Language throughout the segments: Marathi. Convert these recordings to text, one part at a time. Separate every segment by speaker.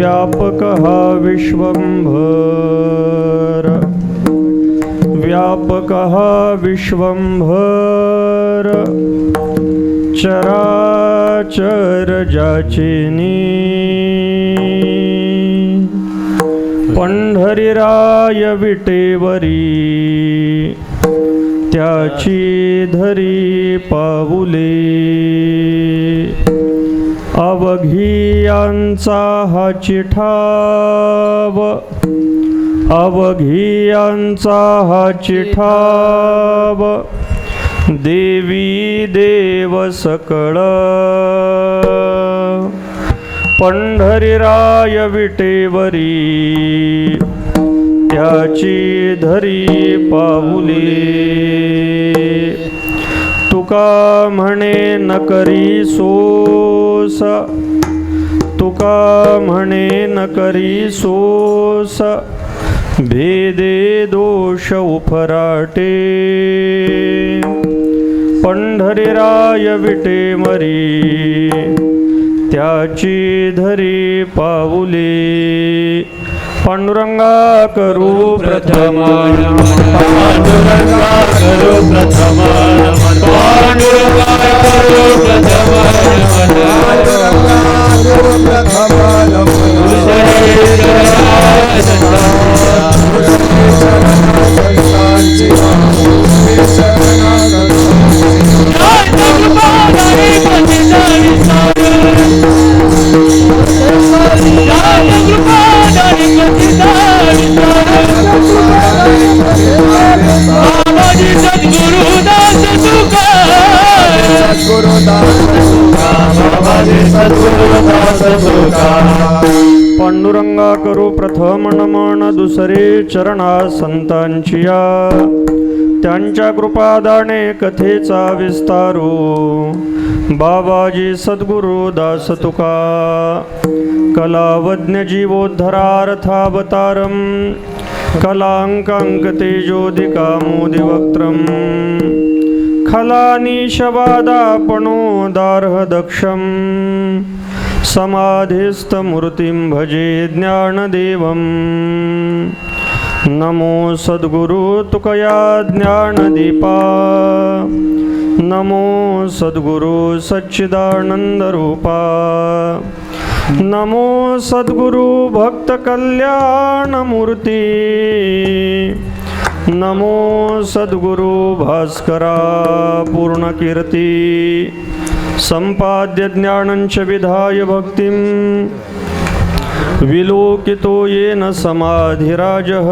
Speaker 1: व्यापकः विश्वंभर व्यापकः विश्वंभर चराचर जाचिनी पंढरीराय विटेवरी त्याची धरी पाऊले अवघियांचा हा चिठाव अवघियांचा हा चिठाव देवी देव सकळ पंढरीराय विटेवरी त्याची धरी पाऊले तुका म्हणे न करी सोस तुका म्हणे न करी सोस भेदे दोष उफराटे पंढरीराय विटेवरी त्याची धरी पाऊले पांडुरंगा करू प्रथम
Speaker 2: पांडुरंगा करू प्रथम पांडुरंगा करू प्रथम
Speaker 1: पांडुरंगा करू प्रथम नमन दुसरे चरणा संतांचिया त्यांच्या कृपादाने कथेचा विस्तारू बाबाजी सद्गुरु दास तुका कलावज्ञ जीवोद्धरार्थावतारम कलांकांक तेजोदिकामोदिवक्त्रम खलानीशवादापणोदार्ह दक्षम समाधिस्थमूर्तिं भजे ज्ञानदेवं नमो सद्गुरु तुकया ज्ञानदीपा नमो सद्गुरु सच्चिदानंदरूपा नमो सद्गुरु भक्तकल्याणमूर्ती नमो सद्गुरु भास्करा पूर्णकीर्ती संपाद्य ज्ञानंच विधाय भक्तिं विलोकितो येन समाधिराजः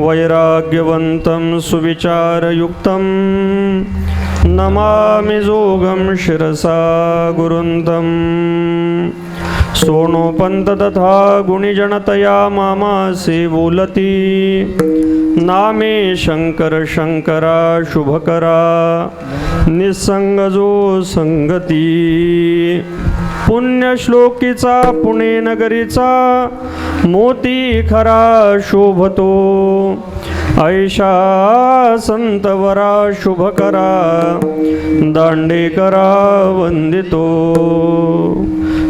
Speaker 1: वैराग्यवन्तं सुविचारयुक्तं नमामि जोगं शिरसा गुरुन्तं सोनोपंत तथा गुणिजनतया मामासे बोलती नामे शंकर शंकरा शुभकरा निसंग जो संगती पुण्यश्लोकीचा पुणे नगरीचा मोती खरा शोभतो ऐशा संतवरा शुभकरा दांडेकरा वंदितो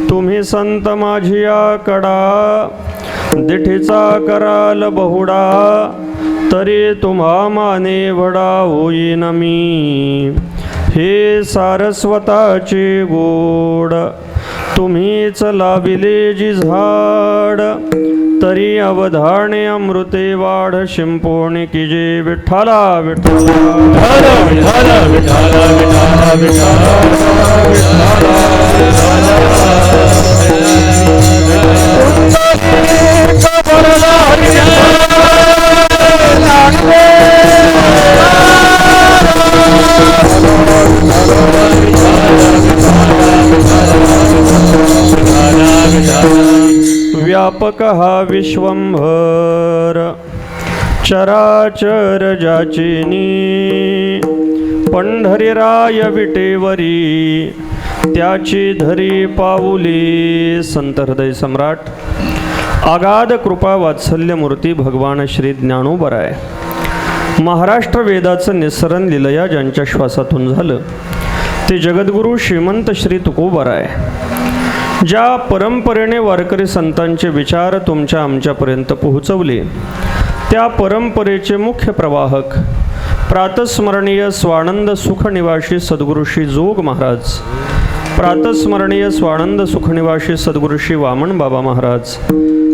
Speaker 1: तुम्ही संत माझिया कडा दिठीचा कराल बहुडा तरी तुम्हा माने वडा होईन मी हे सारस्वताचे गोड तुम्हीच लाविले जी झाड तरी अवधाने अमृते वाढ शिंपोणी किजे विठ्ठला विठ्ठला विठ्ठला विठ्ठला विठ्ठला व्यापकः विश्वंभर चराचर जाचिनी पंढरीराय विटेवरी त्याची धरी पाऊली संत हृदय सम्राट आगाध कृपा वात्सल्य मूर्ती भगवान श्री ज्ञानोबराय महाराष्ट्र वेदाचं निस्सरण लीलया ज्यांच्या श्वासातून झालं ते जगद्गुरु श्रीमंत श्री तुकोबराय ज्या परंपरेने वारकरी संतांचे विचार तुमच्या आमच्यापर्यंत पोहोचवले, त्या परंपरेचे मुख्य प्रवाहक प्रातस्मरणीय स्वानंद सुखनिवासी सद्गुरू श्री जोग महाराज, प्रातस्मरणीय स्वानंद सुखनिवासी सद्गुरू श्री वामन बाबा महाराज,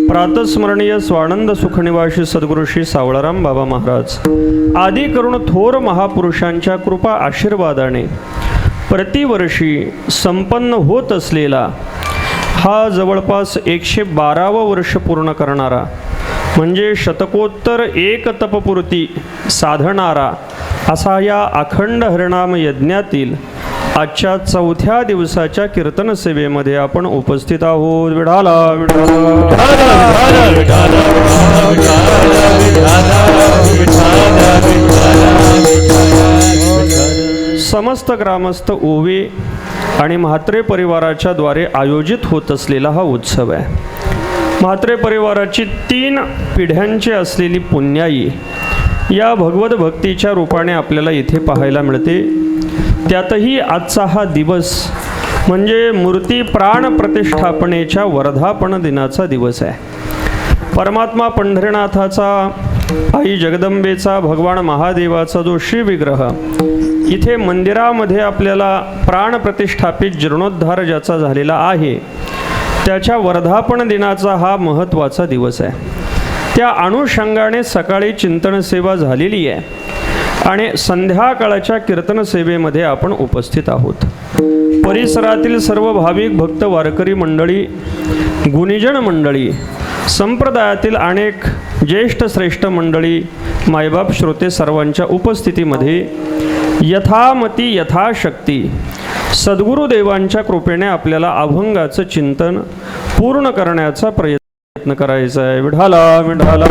Speaker 1: प्रातस्मरणीय स्वानंद सुखनिवासी सद्गुरू श्री सावळाराम बाबा महाराज आदी करून थोर महापुरुषांच्या कृपा आशीर्वादाने प्रतिवर्षी संपन्न होत असलेला हा जवळपास 112वा वर्ष पूर्ण करणारा, म्हणजे शतकोत्तर एक तपपूर्ती साधणारा असा या अखंड हरिनाम यज्ञातील आजच्या 4थ्या दिवसाच्या कीर्तन सेवेमध्ये आपण उपस्थित आहोत. विठाला समस्त ग्रामस्थ ओवे आणि म्हात्रे परिवाराच्या द्वारे आयोजित होत असलेला हा उत्सव आहे. म्हात्रे परिवाराची 3 पिढ्यांची असलेली पुण्याई या भगवत भक्तीच्या रूपाने आपल्याला इथे पाहायला मिळते. त्यातही आजचा हा दिवस म्हणजे मूर्ती प्राण प्रतिष्ठापनेच्या वर्धापन दिनाचा दिवस आहे. परमात्मा पंढरीनाथाचा, आई जगदंबेचा, भगवान महादेवाचा जो श्रीविग्रह इथे मंदिरामध्ये आपल्याला प्राण प्रतिष्ठापित जीर्णोद्धार ज्याचा झालेला आहे, त्याच्या वर्धापन दिनाचा हा महत्त्वाचा दिवस आहे. त्या अनुषंगाने सकाळी चिंतन सेवा झालेली आहे आणि संध्याकाळच्या कीर्तन सेवेमध्ये आपण उपस्थित आहोत. परिसरातील सर्व भाविक भक्त वारकरी मंडळी, गुणीजन मंडळी, संप्रदायातील अनेक ज्येष्ठ श्रेष्ठ मंडळी, मायबाप श्रोते सर्वांच्या उपस्थितीमध्ये यथामती यथाशक्ती सद्गुरुदेवांच्या कृपेने आपल्याला अभंगाचं चिंतन पूर्ण करण्याचा प्रयत्न करायचा आहे. विठाला विठाला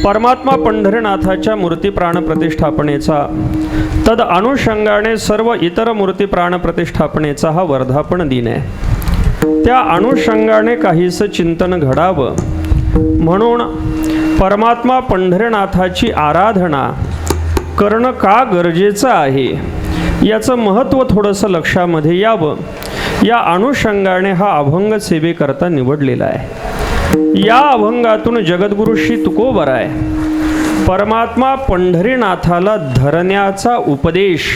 Speaker 1: परमात्मा पंढरीनाथाच्या मूर्ती प्राण प्रतिष्ठापनेचा, तद अनुषंगाने सर्व इतर मूर्ती प्राण प्रतिष्ठापनेचा हा वर्धापन दिन आहे. त्या अनुषंगाने काहीसं चिंतन घडावं म्हणून परमात्मा पंढरीनाथाची आराधना करणं का गरजेचं आहे याचं महत्त्व थोडंसं लक्षामध्ये यावं, या अनुषंगाने हा अभंग सेवेकरता निवडलेला आहे. या अभंगातून जगद्गुरु श्री तुकोबराय परमात्मा पंढरीनाथाला धरण्याचा उपदेश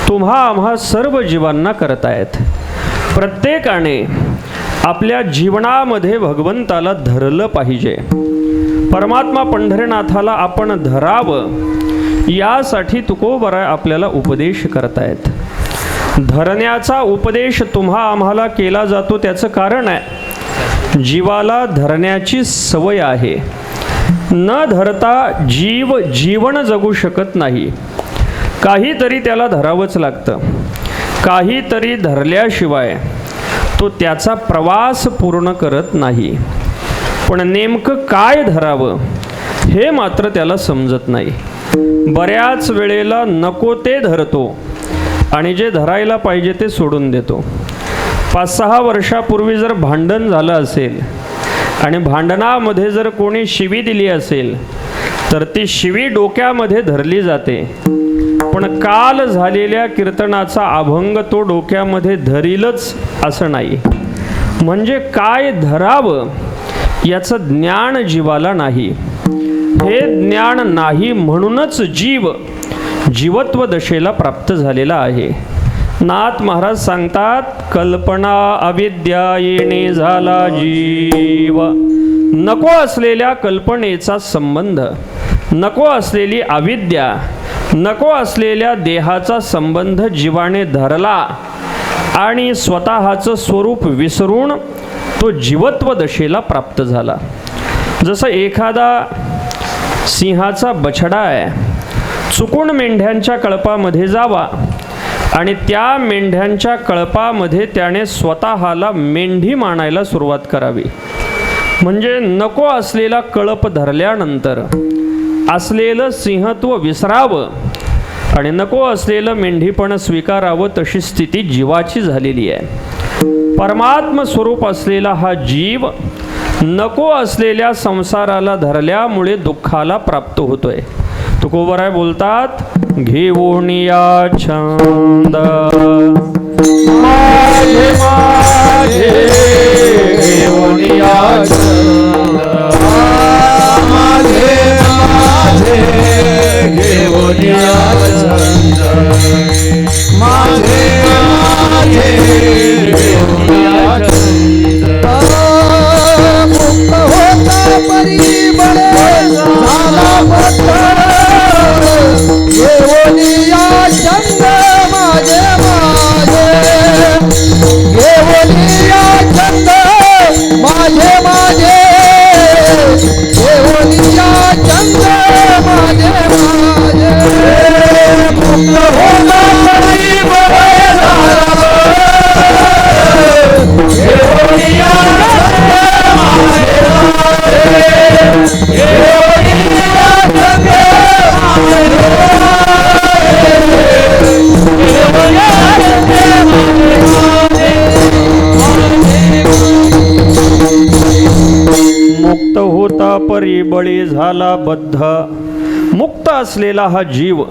Speaker 1: तुम्हा आम्हा सर्व जीवांना करतायत. प्रत्येकाने आपल्या जीवनामध्ये भगवंताला धरलं पाहिजे. परमात्मा पंढरीनाथाला आपण धरावं यासाठी तुकोबराय आपल्याला उपदेश करतायत. धरण्याचा उपदेश तुम्हा आम्हाला केला जातो त्याचं कारण आहे, जीवाला धरण्याची सवय आहे. न धरता जीव जीवन जगू शकत नाही. काहीतरी त्याला धरावंच लागतं. काहीतरी धरल्याशिवाय तो त्याचा प्रवास पूर्ण करत नाही. पण नेमकं काय धरावं हे मात्र त्याला समजत नाही. बऱ्याच वेळेला नको ते धरतो आणि जे धरायला पाहिजे ते सोडून देतो. 5-6 वर्षापूर्वी जर भांडण झालं असेल आणि भांडणामध्ये जर कोणी शिवी दिली असेल तर ती शिवी डोक्यामध्ये धरली जाते. पण काल झालेल्या कीर्तनाचा अभंग तो डोक्यामध्ये धरीलच असं नाही. म्हणजे काय धरावं याचं ज्ञान जीवाला नाही. हे ज्ञान नाही म्हणूनच जीव जीवत्व दशेला प्राप्त झालेला आहे. नाथ महाराज सांगतात, कल्पना अविद्या येणे झाला जीव. नको असलेल्या कल्पनेचा संबंध, नको असलेली अविद्या, नको असलेल्या देहाचा संबंध जीवाने धरला आणि स्वतःचं स्वरूप विसरून तो जीवत्व दशेला प्राप्त झाला. जसं एखादा सिंहाचा बछडा आहे, चुकून मेंढ्यांच्या कळपामध्ये जावा आणि त्या मेंढ्यांच्या कळपामध्ये त्याने स्वतःला मेंढी मानायला सुरुवात करावी. म्हणजे नको असलेला कळप धरल्यानंतर असलेलं सिंहत्व विसरावं आणि नको असलेलं मेंढीपण स्वीकारावं, तशी स्थिती जीवाची झालेली आहे. परमात्म स्वरूप असलेला हा जीव नको असलेल्या संसाराला धरल्यामुळे दुःखाला प्राप्त होतोय. तुकोबराय बोलतात घेऊन या छंद
Speaker 2: माझे माझे घेऊन या छंद माझे माझे घेऊन या छंद माझे माझे घेऊन या छंद मुक्त होता परिमळ झाला पत्थर घेऊन या छंद माझे माझे घेऊन या छंद माझे माझे घेऊन या छंद माझे माझे मुक्त होता परिमळ झाला घेऊन या छंद माझे माझे घेऊन या छंद
Speaker 1: मुक्त होता परिबळी झाला बद्ध. मुक्त असलेला हा जीव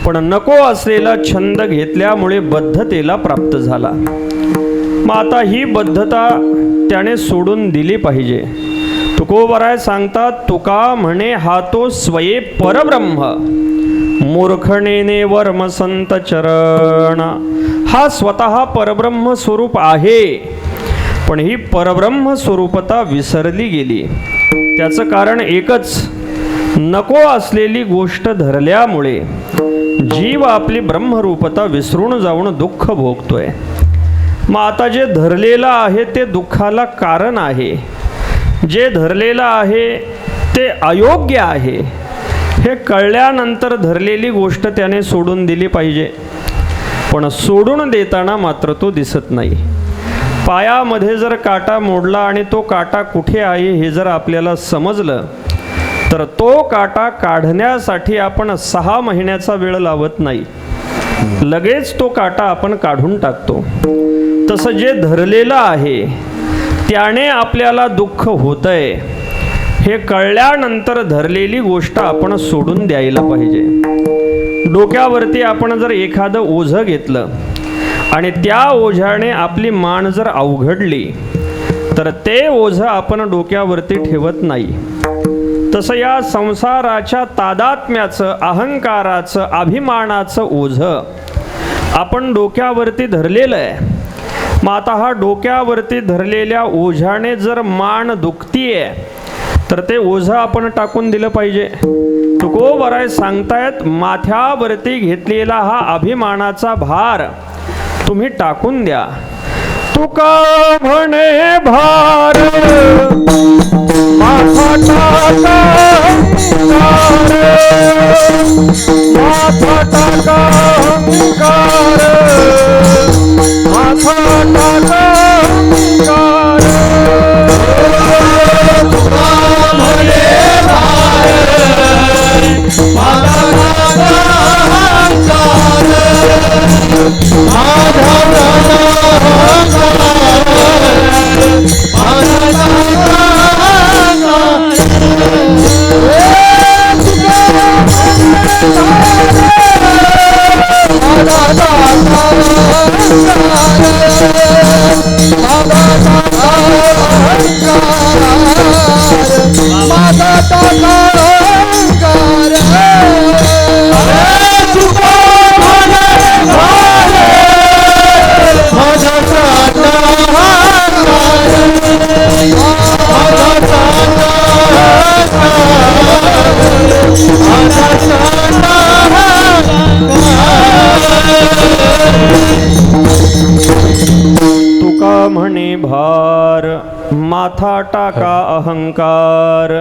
Speaker 1: पण नको असलेला छंद घेतल्यामुळे बद्धतेला प्राप्त झाला. मग आता ही बद्धता त्याने सोडून दिली पाहिजे. तुकोबराय सांगतात तुका म्हणे हा तो स्वये परब्रह्म मूर्खनेने वर्म संत चरण. हा स्वतः परब्रह्म स्वरूप आहे पण ही परब्रह्म स्वरूपता विसरली गेली. त्याचं कारण एकच, नको असलेली गोष्ट धरल्यामुळे जीव आपली ब्रह्मरूपता विसरून जाऊन दुःख भोगतोय. मग आता जे धरलेलं आहे ते दुःखाला कारण आहे. जे धरलेलं आहे ते अयोग्य आहे हे कळल्यानंतर धरलेली गोष्ट त्याने सोडून दिली पाहिजे. पण सोडून देताना मात्र तो दिसत नाही. पायामध्ये जर काटा मोडला आणि तो काटा कुठे आहे हे जर आपल्याला समजलं तर तो काटा काढण्यासाठी आपण 6 महिन्याचा वेळ लावत नाही, लगेच तो काटा आपण काढून टाकतो. तसं जे धरलेलं आहे त्याने आपल्याला दुःख होतंय हे कळल्यानंतर धरलेली गोष्ट आपण सोडून द्यायला पाहिजे. डोक्यावरती आपण जर एखादं ओझं घेतलं आणि त्या ओझ्याने आपली मान जर अवघडली तर ते ओझं आपण डोक्यावरती ठेवत नाही. तसं या संसाराच्या तादात्म्याचं, अहंकाराचं, अभिमानाचं ओझं आपण डोक्यावरती धरलेलं आहे. मग आता हा डोक्यावरती धरलेल्या ओझ्याने जर मान दुखतीये तर ते ओझं आपण टाकून दिलं पाहिजे. तुकोबराय सांगतायत माथ्यावरती घेतलेला हा अभिमानाचा भार तुम्ही टाकून द्या. तुका म्हणे भार माथा टाका अहंकार, माथा टाका अहंकार, माथा टाका अहंकार.
Speaker 2: तुका म्हणे भार माथा टाका अहंकार, माथा
Speaker 1: म्हणे भार माथा टाका अहंकार.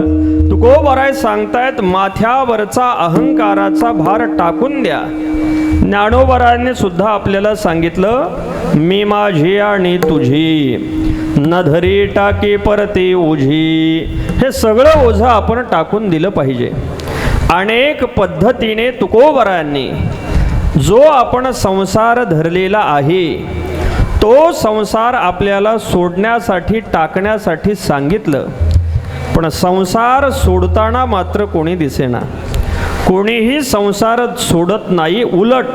Speaker 1: तुकोबराय सांगतायत माथ्यावरचा अहंकाराचा भार टाकून द्या. ज्ञानोबरायांनी सुद्धा आपल्याला सांगितलं मी माझी आणि तुझी न धरी टाके परते ओझी. हे सगळं ओझं आपण टाकून दिलं पाहिजे. अनेक पद्धतीने तुकोबरायांनी जो आपण संसार धरलेला आहे तो संसार आपल्याला सोडण्यासाठी, टाकण्यासाठी सांगितलं. पण संसार सोडताना मात्र कोणी दिसेना. कोणीही संसार सोडत नाही, उलट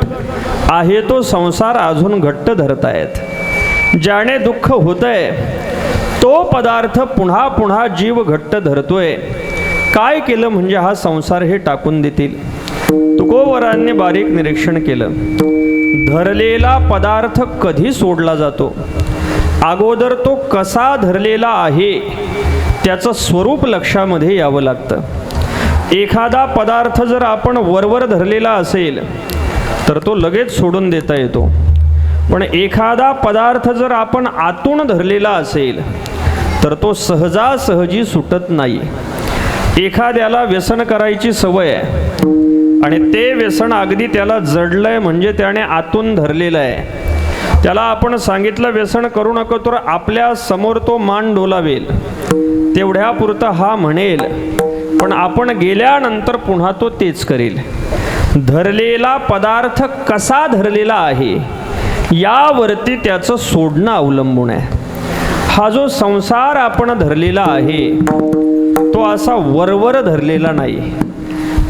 Speaker 1: आहे तो संसार अजून घट्ट धरतायत. ज्याने दुःख होतंय तो पदार्थ पुन्हा पुन्हा जीव घट्ट धरतोय. काय केलं म्हणजे हा संसार हे टाकून देतील. तुकोबरांनी बारीक निरीक्षण केलं. धरलेला पदार्थ कधी सोडला जातो, अगोदर तो कसा धरलेला आहे त्याचं स्वरूप लक्षामध्ये यावं लागतं. एखादा पदार्थ जर आपण वरवर धरलेला असेल तर तो लगेच सोडून देता येतो. पण एखादा पदार्थ जर आपण आतून धरलेला असेल तर तो सहजासहजी सुटत नाही. एखाद्याला व्यसन करायची सवय आहे आणि ते व्यसन अगदी त्याला जडलंय म्हणजे त्याने आतून धरलेलं आहे. त्याला आपण सांगितलं व्यसन करू नको तर आपल्या समोर तो मान डोलावेल, तेवढ्यापुरता हा म्हणेल, पण आपण गेल्यानंतर पुन्हा तो तेच करेल. धरलेला पदार्थ कसा धरलेला आहे यावरती त्याचं सोडणं अवलंबून आहे. हा जो संसार आपण धरलेला आहे तो असा वरवर धरलेला नाही,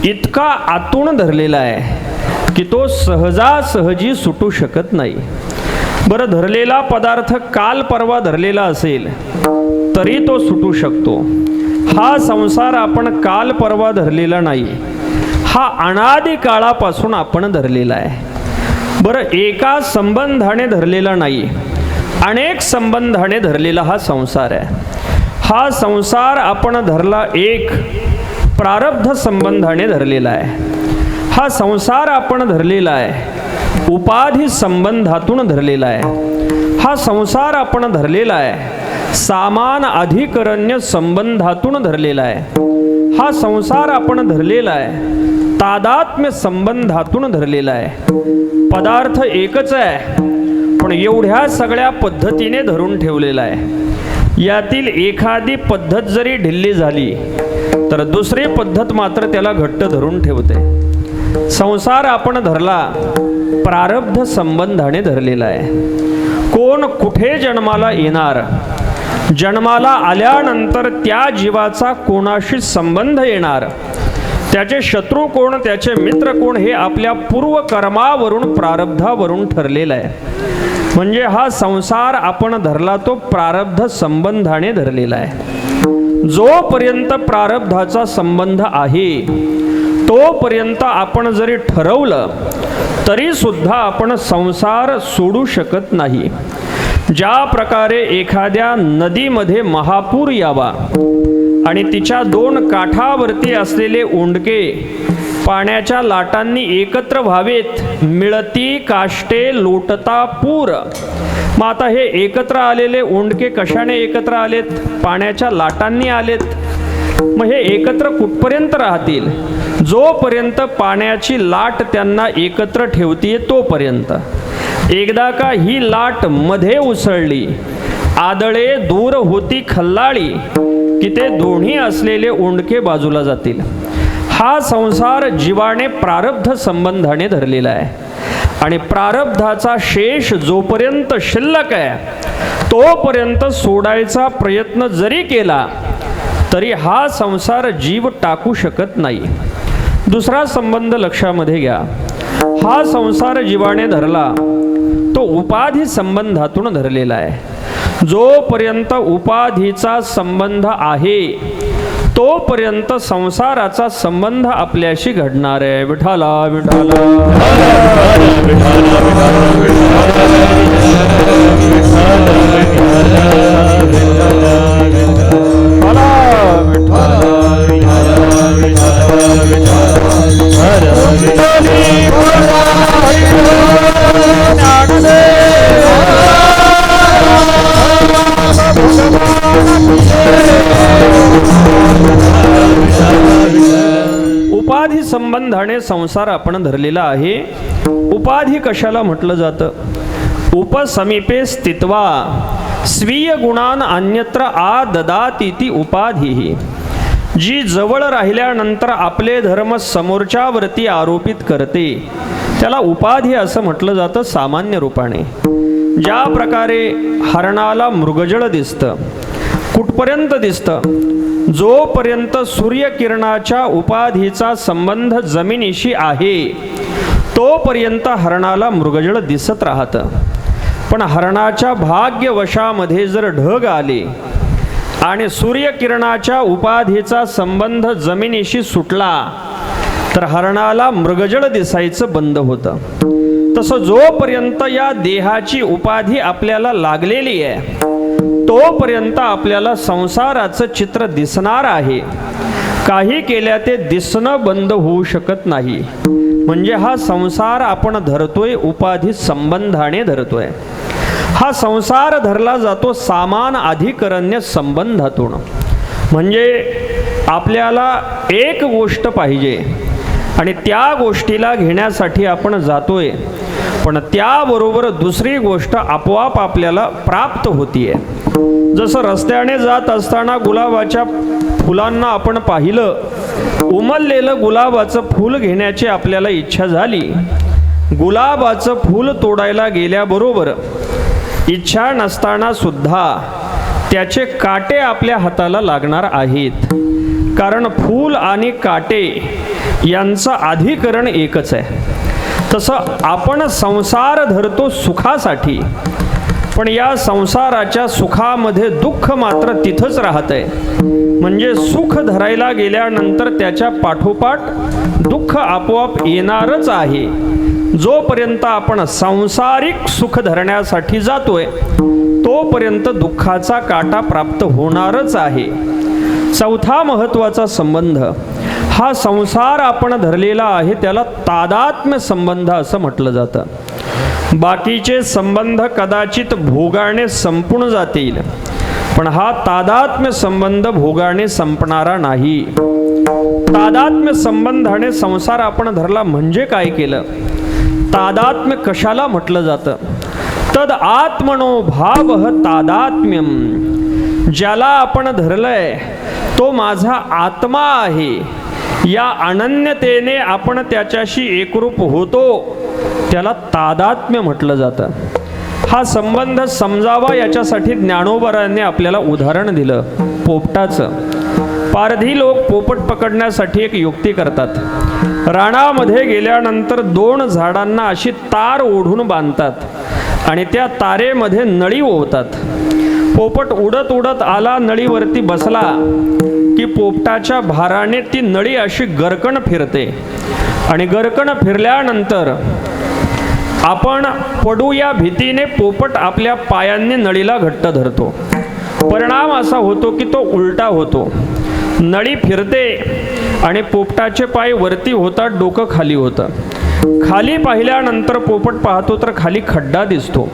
Speaker 1: इतका आतून धरलेला आहे की तो सहजासहजी सुटू शकत नाही. बरं, धरलेला पदार्थ काल परवा धरलेला असेल तरी तो सुटू शकतो. हा संसार आपण काल परवा धरलेला नाही, हा अनादी काळापासून आपण धरलेला आहे. बरं, एका संबंधाने धरलेला नाही, अनेक संबंधाने धरलेला हा संसार आहे. हा संसार आपण धरला एक प्रारब्ध संबंधाने धरलेला आहे. हा संसार आपण धरलेला आहे उपाधी संबंधातून धरलेला आहे. हा संसार आपण धरलेला आहे सामान अधिकरण्य संबंधातून धरलेला आहे. हा संसार आपण धरलेला आहे तादात्म्य संबंधातून धरलेला आहे. पदार्थ एकच आहे पण एवढ्या सगळ्या पद्धतीने धरून ठेवलेला आहे. यातील एखादी पद्धत जरी ढिल्ली झाली तर दुसरी पद्धत मात्र त्याला घट्ट धरून ठेवते. संसार आपण धरला प्रारब्ध संबंधाने धरलेला आहे. कोण कुठे जन्माला येणार, जन्माला आल्यानंतर त्या जीवाचा कोणाशी संबंध येणार, त्याचे शत्रू कोण त्याचे मित्र कोण हे आपल्या पूर्वकर्मावरून प्रारब्धावरून ठरलेलं आहे. म्हणजे हा संसार आपण धरला तो प्रारब्ध संबंधाने धरलेला आहे. जोपर्यंत प्रारब्धाचा संबंध आहे तोपर्यंत आपण जरी ठरवलं तरी सुद्धा आपण संसार सोडू शकत नाही. ज्या प्रकारे एखाद्या नदीमध्ये महापूर यावा आणि तिच्या दोन काठावरती असलेले ओंडके पाण्याच्या लाटांनी एकत्र व्हावेत, मिळती काष्टे लोटता पूर. मग आता हे एकत्र आलेले ओंडके कशाने एकत्र आलेत? पाण्याच्या लाटांनी आलेत. मग हे एकत्र कुठपर्यंत राहतील? जोपर्यंत पाण्याची लाट त्यांना एकत्र ठेवतीये तोपर्यंत. एकदा का ही लाट मध्ये उसळली, आदळे दूर होती खल्लाळी, की ते दोन्ही असलेले ओंडके बाजूला जातील. हा संसार जीवाने प्रारब्ध संबंधाने धरलेला आहे आणि प्रारब्धाचा शेष जोपर्यंत शिल्लक आहे तोपर्यंत सोडायचा प्रयत्न जरी केला तरी हा संसार जीव टाकू शकत नाही. दुसरा संबंध लक्षामध्ये घ्या. हा संसार जीवाने धरला तो उपाधी संबंधातून धरलेला आहे. जोपर्यंत उपाधीचा संबंध आहे तोपर्यंत संसाराचा संबंध आपल्याशी घडणार आहे. विठाला विठाला उपाधी संबंधाने संसार आपण धरलेला आहे. उपाधी कशाला म्हटलं जातं? उपसमीपे स्थित्वा स्वीय गुणान अन्यत्र आददातीति उपाधी. जी जवळ राहिल्यानंतर आपले धर्म समोरच्यावरती आरोपित करते त्याला उपाधी असं म्हटलं जातं सामान्य रूपाने. ज्या प्रकारे हरणाला मृगजळ दिसतं, कुठपर्यंत दिसतं? जोपर्यंत सूर्यकिरणाच्या उपाधीचा संबंध जमिनीशी आहे तोपर्यंत हरणाला मृगजळ दिसत राहतं. पण हरणाच्या भाग्यवशामध्ये जर ढग आले आणि सूर्यकिरणाच्या उपाधीचा संबंध जमिनीशी सुटला तर हरणाला मृगजळ दिसायचं बंद होतं. तसं जोपर्यंत या देहाची उपाधी आपल्याला लागलेली आहे तोपर्यंत आपल्याला संसाराचं चित्र दिसणार आहे. काही केल्या ते दिसणं बंद होऊ शकत नाही. म्हणजे हा संसार आपण धरतोय उपाधी संबंधाने धरतोय. हा संसार धरला जातो सामान अधिकरण्य संबंधातून. म्हणजे आपल्याला एक गोष्ट पाहिजे आणि त्या गोष्टीला घेण्यासाठी आपण जातोय, पण त्याबरोबर दुसरी गोष्ट आपोआप आपल्याला प्राप्त होतीये. जसं रस्त्याने जात असताना गुलाबाच्या फुलांना आपण पाहिलं, उमललेलं गुलाबाचं फूल घेण्याची आपल्याला इच्छा झाली. गुलाबाचं फूल तोडायला गेल्याबरोबर इच्छा नसताना सुद्धा त्याचे काटे आपल्या हाताला लागणार आहेत. कारण फूल आणि काटे यांचं अधिकरण एकच आहे. तसं आपण संसार धरतो सुखासाठी, पण या संसाराच्या सुखामध्ये दुःख मात्र तिथंच राहतंय. म्हणजे सुख धरायला गेल्यानंतर त्याच्या पाठोपाठ दुःख आपोआप येणारच आहे. जोपर्यंत आपण सांसारिक सुख धरण्यासाठी जातोय तोपर्यंत दुःखाचा काटा प्राप्त होणारच आहे. चौथा महत्त्वाचा संबंध हा संसार आपण धरलेला आहे त्याला तादात्म्य संबंध असं म्हटलं जातं. बाकीचे संबंध कदाचित भोगाने संपून जातील, पण हा तादात्म्य संबंध भोगाने संपणारा नाही. तादात्म्य संबंधाने संसार आपण धरला म्हणजे काय केलं? तादात्म्य कशाला म्हटलं जातं? तद आत्मनो भावः तादात्म्यम. ज्याला आपण धरलंय तो माझा आत्मा आहे, या अनन्यतेने आपण त्याच्याशी एकरूप होतो, त्याला तादात्म्य म्हटलं जातं. हा संबंध समजावा याच्यासाठी ज्ञानोबारांनी आपल्याला उदाहरण दिलं पोपटाचं. पारधी लोक पोपट पकडण्यासाठी एक युक्ती करतात. रानामध्ये गेल्यानंतर 2 झाडांना अशी तार ओढून बांधतात आणि त्या तारेमध्ये नळी ओवतात. पोपट उडत उडत आला, नळीवरती बसला की पोपटाच्या भाराने ती नळी अशी गरकण फिरते आणि गरकण फिरल्यानंतर आपण पडू या भीतीने पोपट आपल्या पायांनी नळीला घट्ट धरतो. परिणाम असा होतो की तो उलटा होतो. नळी फिरते आणि पोपटाचे पाय वरती होतात, डोकं खाली होतं. खाली पाहिल्यानंतर पोपट पाहतो तर खाली खड्डा दिसतो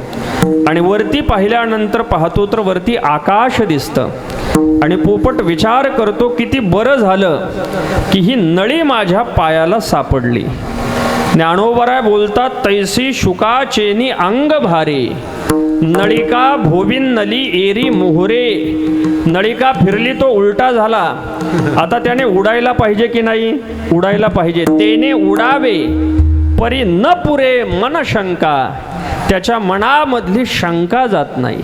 Speaker 1: आणि वरती पाहिल्यानंतर पाहतो तर वरती आकाश दिसतं. आणि पोपट विचार करतो किती बरं झालं की ही नळी माझ्या पायाला सापडली. ज्ञानोबराय बोलतात, तैसी शुकाचेनी अंग भारे, नळिका भोबिन नली एरी मोहरे. नळिका फिरली तो उलटा झाला. आता त्याने उडायला पाहिजे की नाही? उडायला पाहिजे. तेने उडावे परी न पुरे मन शंका. त्याच्या मनामधली शंका जात नाही.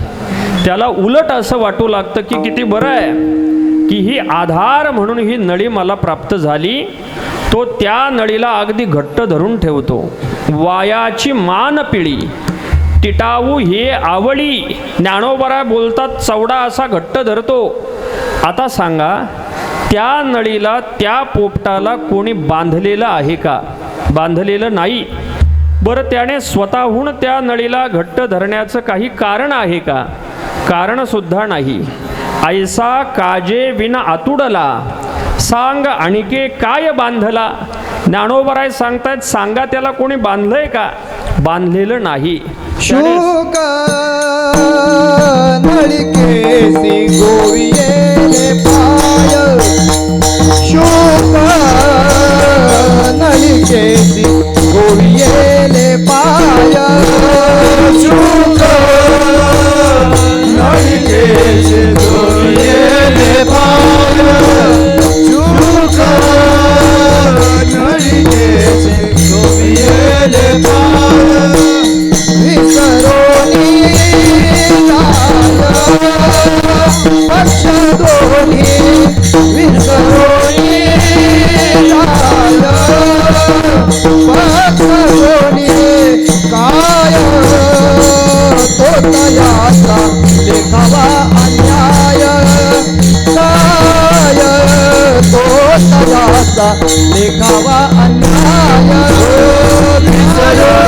Speaker 1: त्याला उलट असं वाटू लागतं की किती बरं आहे की ही आधार म्हणून ही नळी मला प्राप्त झाली. तो त्या नळीला अगदी घट्ट धरून ठेवतो. वायाची मान पिळी टिटावू हे आवडी. ज्ञानोबराय बोलतात, चवडा असा घट्ट धरतो. आता सांगा, त्या नळीला त्या पोपटाला कोणी बांधलेलं आहे का? बांधलेलं नाही. बरं, त्याने स्वतःहून त्या नळीला घट्ट धरण्याचं काही कारण आहे का? कारण सुद्धा नाही. ऐसा काजे विना आतुडला, सांग आणिके काय बांधला. ज्ञानोबराय सांगतायत, सांगा त्याला कोणी बांधलंय का? बांधलेलं नाही.
Speaker 2: शुक नळिकेसी गोविये पाय, शुक नळिकेसी गोविये पाय, शुक नळिकेसी गोविये पाय, शुक नळिकेसी गोविये पाय. विसरोनी पक्ष दोन्ही न्याय तो तयाचा देखावा अन्याय विसरो